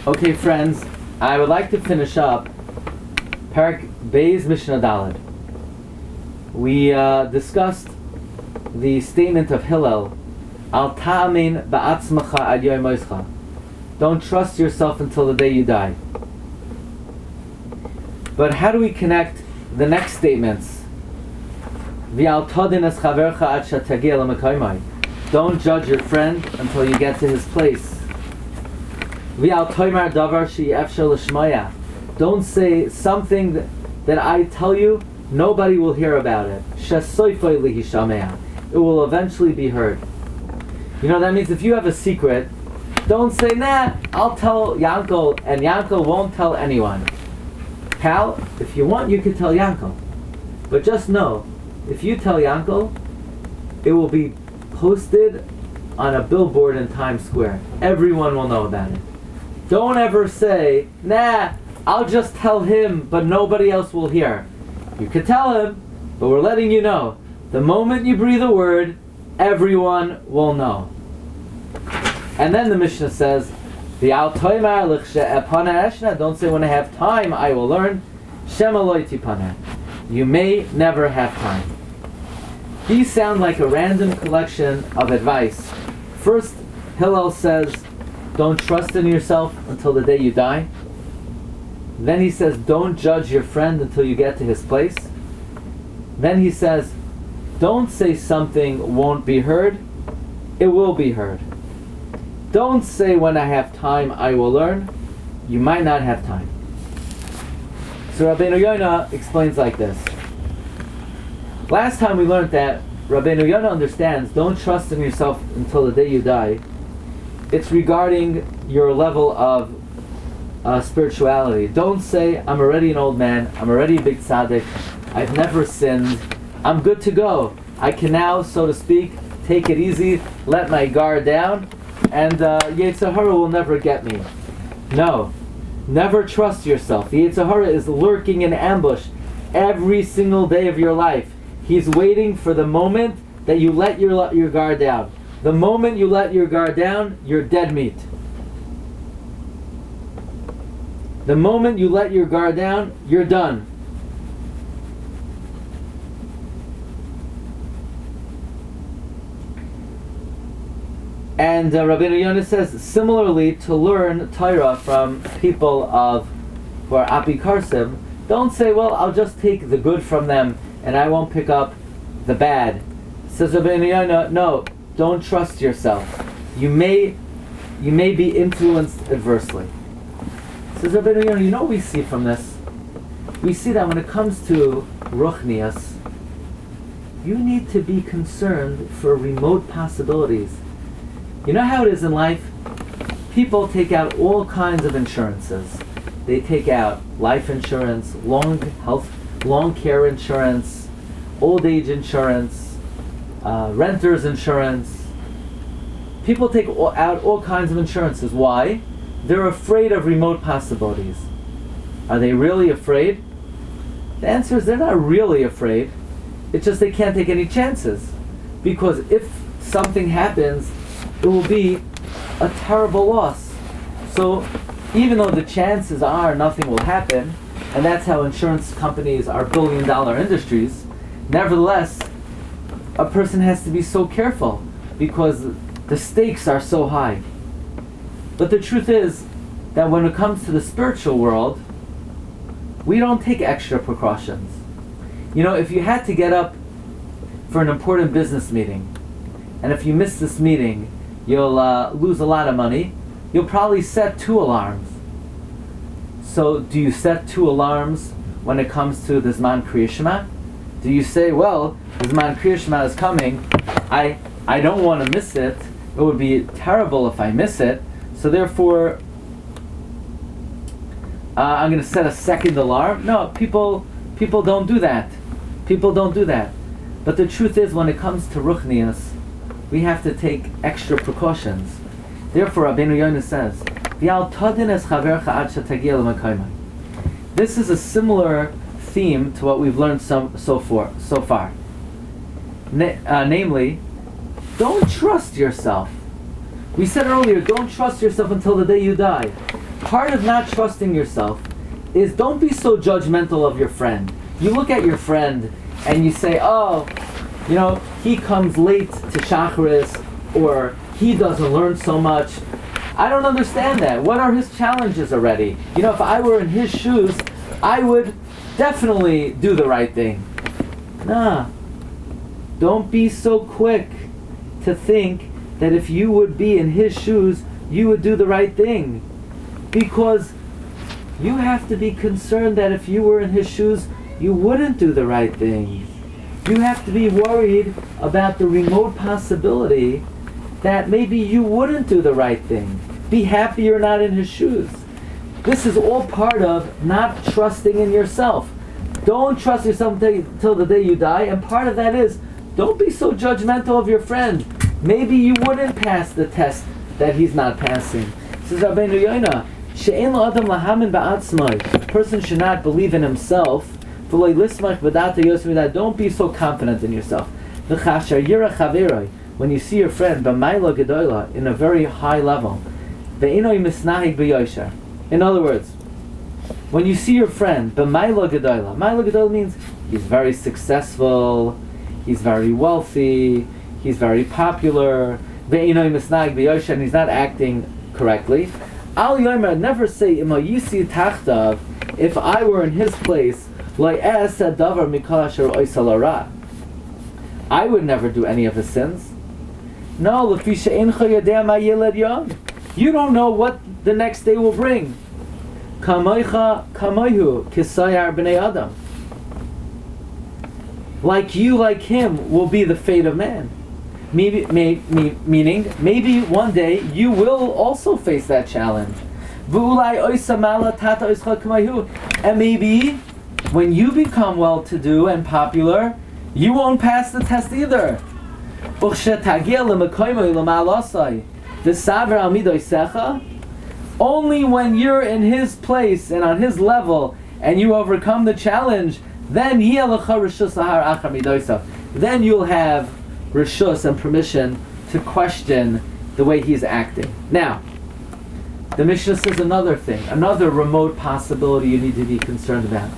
Okay, friends, I would like to finish up Parak Beis Mishnah Daled. We discussed the statement of Hillel, Al ta'amin ba'atzmacha ad yom moischa. Don't trust yourself until the day you die. But how do we connect the next statements? V'al todin es chavercha ad shetagia l'mekoymai. Don't judge your friend until you get to his place. V'al toymar davar she'efshar l'shmaya. Don't say something that I tell you, nobody will hear about it. Shesoifoi lihishamea. It will eventually be heard. You know, that means if you have a secret, don't say, nah, I'll tell Yankel, and Yankel won't tell anyone. Pal, if you want, you could tell Yankel. But just know, if you tell Yankel, it will be posted on a billboard in Times Square. Everyone will know about it. Don't ever say, nah, I'll just tell him, but nobody else will hear. You could tell him, but we're letting you know. The moment you breathe a word, everyone will know. And then the Mishnah says, don't say when I have time I will learn. You may never have time. These sound like a random collection of advice. First, Hillel says, don't trust in yourself until the day you die. Then he says, don't judge your friend until you get to his place. Then he says, don't say something won't be heard. It will be heard. Don't say when I have time I will learn. You might not have time. So Rabbeinu Yona explains like this. Last time we learned that Rabbeinu Yona understands don't trust in yourself until the day you die. It's regarding your level of spirituality. Don't say, I'm already an old man, I'm already a big tzaddik, I've never sinned, I'm good to go. I can now, so to speak, take it easy, let my guard down, and Yetzer Hara will never get me. No. Never trust yourself. The Yetzer Hara is lurking in ambush every single day of your life. He's waiting for the moment that you let your guard down. The moment you let your guard down, you're dead meat. The moment you let your guard down, you're done. And Rabbeinu Yona says, similarly, to learn Torah from people who are apikarsim, don't say, well, I'll just take the good from them and I won't pick up the bad. Says Rabbeinu Yona, no, don't trust yourself. You may be influenced adversely. Says Rabbeinu Yona, you know what we see from this? We see that when it comes to ruchnias, you need to be concerned for remote possibilities. You know how it is in life? People take out all kinds of insurances. They take out life insurance, long care insurance, old age insurance, renter's insurance. People take out all kinds of insurances. Why? They're afraid of remote possibilities. Are they really afraid? The answer is they're not really afraid. It's just they can't take any chances. Because if something happens, it will be a terrible loss. So even though the chances are nothing will happen, and that's how insurance companies are billion-dollar industries, nevertheless, a person has to be so careful because the stakes are so high. But the truth is that when it comes to the spiritual world, we don't take extra precautions. You know, if you had to get up for an important business meeting, and if you miss this meeting, you'll lose a lot of money, you'll probably set 2 alarms. So do you set 2 alarms when it comes to the Zman Kriya Shema? Do you say, well, the Zman Kriya Shema is coming, I don't want to miss it, it would be terrible if I miss it, so therefore I'm going to set a second alarm? No, people don't do that. People don't do that. But the truth is, when it comes to ruchnias, we have to take extra precautions. Therefore, Rabbeinu Yona says, this is a similar theme to what we've learned so far. Namely, don't trust yourself. We said earlier, don't trust yourself until the day you die. part of not trusting yourself is don't be so judgmental of your friend. You look at your friend and you say, oh, he comes late to Shacharis, or he doesn't learn so much. I don't understand that. What are his challenges already? If I were in his shoes, I would definitely do the right thing. Nah. Don't be so quick to think that if you would be in his shoes, you would do the right thing. Because you have to be concerned that if you were in his shoes, you wouldn't do the right thing. You have to be worried about the remote possibility that maybe you wouldn't do the right thing. Be happy you're not in his shoes. This is all part of not trusting in yourself. Don't trust yourself until the day you die, and part of that is, don't be so judgmental of your friend. Maybe you wouldn't pass the test that he's not passing. Says Rabbeinu Yona, she'en lo adam lahamin ba'atzmai. A person should not believe in himself. Don't be so confident in yourself. When you see your friend in a very high level, in other words, when you see your friend, Maila means he's very successful, he's very wealthy, he's very popular, and he's not acting correctly. Al Yomer, never say, if I were in his place, I would never do any of his sins. No, you don't know what the next day will bring. Like you, like him, will be the fate of man. Meaning, maybe one day you will also face that challenge. And maybe when you become well-to-do and popular, you won't pass the test either. Only when you're in his place and on his level and you overcome the challenge, then you'll have rishus and permission to question the way he's acting. Now, the Mishnah says another thing, another remote possibility you need to be concerned about.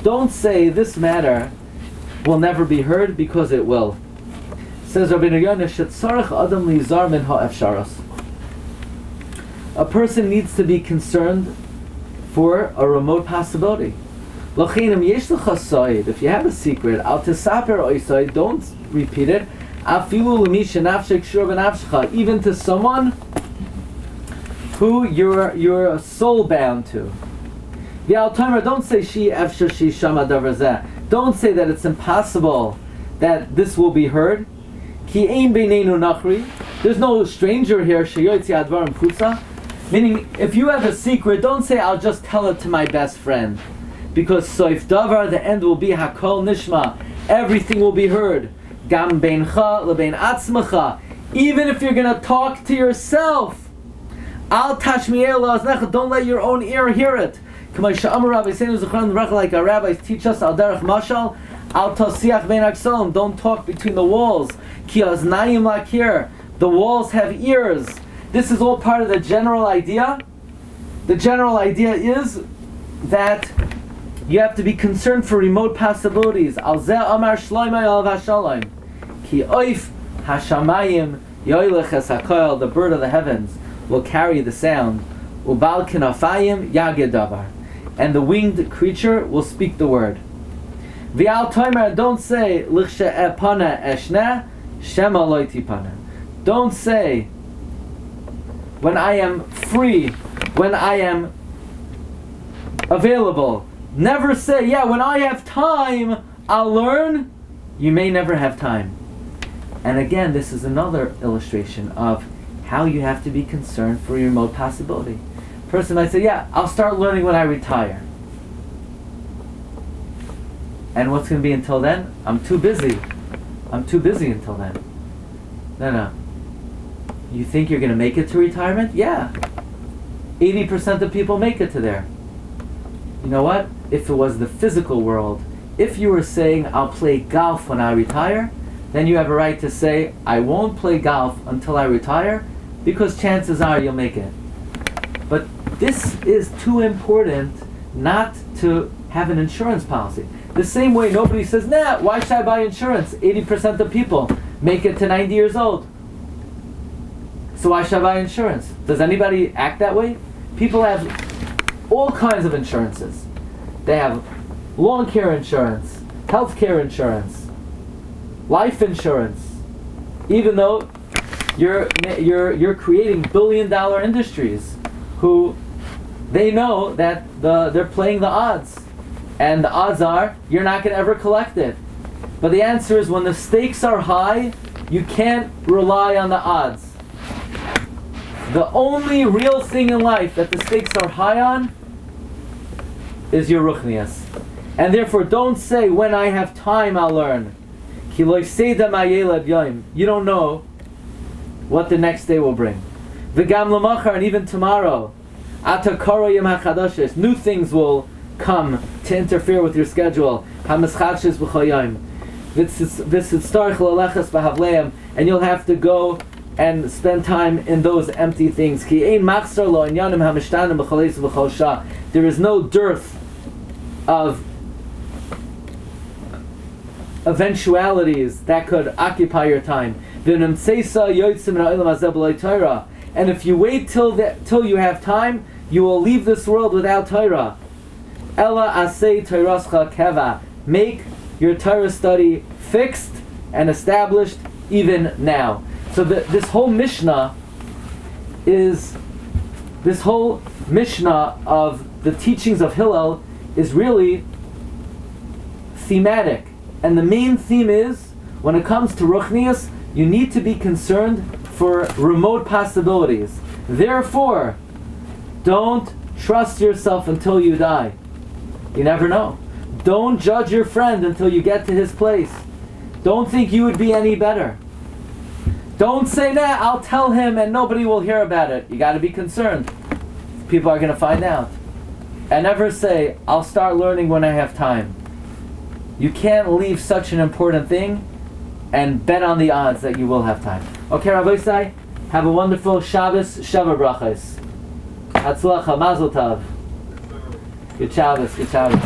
Don't say this matter will never be heard, because it will. Says Rabbeinu Yona, a person needs to be concerned for a remote possibility. If you have a secret, don't repeat it. Even to someone who you're soul bound to. Don't say don't say that it's impossible that this will be heard. There's no stranger here. Meaning, if you have a secret, don't say I'll just tell it to my best friend, because soif davar, the end will be hakol nishma. Everything will be heard. Gam beincha lebein atzmacha. Even if you're going to talk to yourself, al tashmiel la'aznecha, don't let your own ear hear it. Like our rabbis teach us, al derech mashal, al tasiach bein aksalim, don't talk between the walls. Ki aznayim lakir, the walls have ears. This is all part of the general idea. The general idea is that you have to be concerned for remote possibilities. Al zeh amar shloimei al vashalim. Ki oif hashamayim yoylech es hakoil, the bird of the heavens will carry the sound. Ubal kinafayim yaged davar, and the winged creature will speak the word. V'al toimer, don't say lichshe epana eshna shema loiti pana. Don't say when I am free, when I am available. Never say, when I have time, I'll learn. You may never have time. And again, this is another illustration of how you have to be concerned for your remote possibility. Person might say, I'll start learning when I retire. And what's going to be until then? I'm too busy. I'm too busy until then. No. You think you're going to make it to retirement? 80% of people make it to there. You know what? If it was the physical world, if you were saying, I'll play golf when I retire, then you have a right to say, I won't play golf until I retire, because chances are you'll make it. But this is too important not to have an insurance policy. The same way nobody says, nah, why should I buy insurance? 80% of people make it to 90 years old. So why should I buy insurance? Does anybody act that way? People have all kinds of insurances. They have long care insurance, health care insurance, life insurance. Even though you're creating billion-dollar industries who they know that they're playing the odds, and the odds are you're not going to ever collect it. But the answer is, when the stakes are high, you can't rely on the odds. The only real thing in life that the stakes are high on is your ruchnias. And therefore, don't say, when I have time I'll learn. You don't know what the next day will bring. And even tomorrow, new things will come to interfere with your schedule. And you'll have to go and spend time in those empty things. There is no dearth of eventualities that could occupy your time. And if you wait till you have time, you will leave this world without Torah. Ella asay Torascha keva. Make your Torah study fixed and established even now. So this whole Mishnah of the teachings of Hillel is really thematic. And the main theme is, when it comes to ruchnias, you need to be concerned for remote possibilities. Therefore, don't trust yourself until you die. You never know. Don't judge your friend until you get to his place. Don't think you would be any better. Don't say, nah, I'll tell him and nobody will hear about it. You got to be concerned. People are going to find out. And never say, I'll start learning when I have time. You can't leave such an important thing and bet on the odds that you will have time. Okay, Rabbi Glatstein, have a wonderful Shabbos, Shava Brachos. Hatzlacha, Mazel Tov. Good Shabbos, good Shabbos.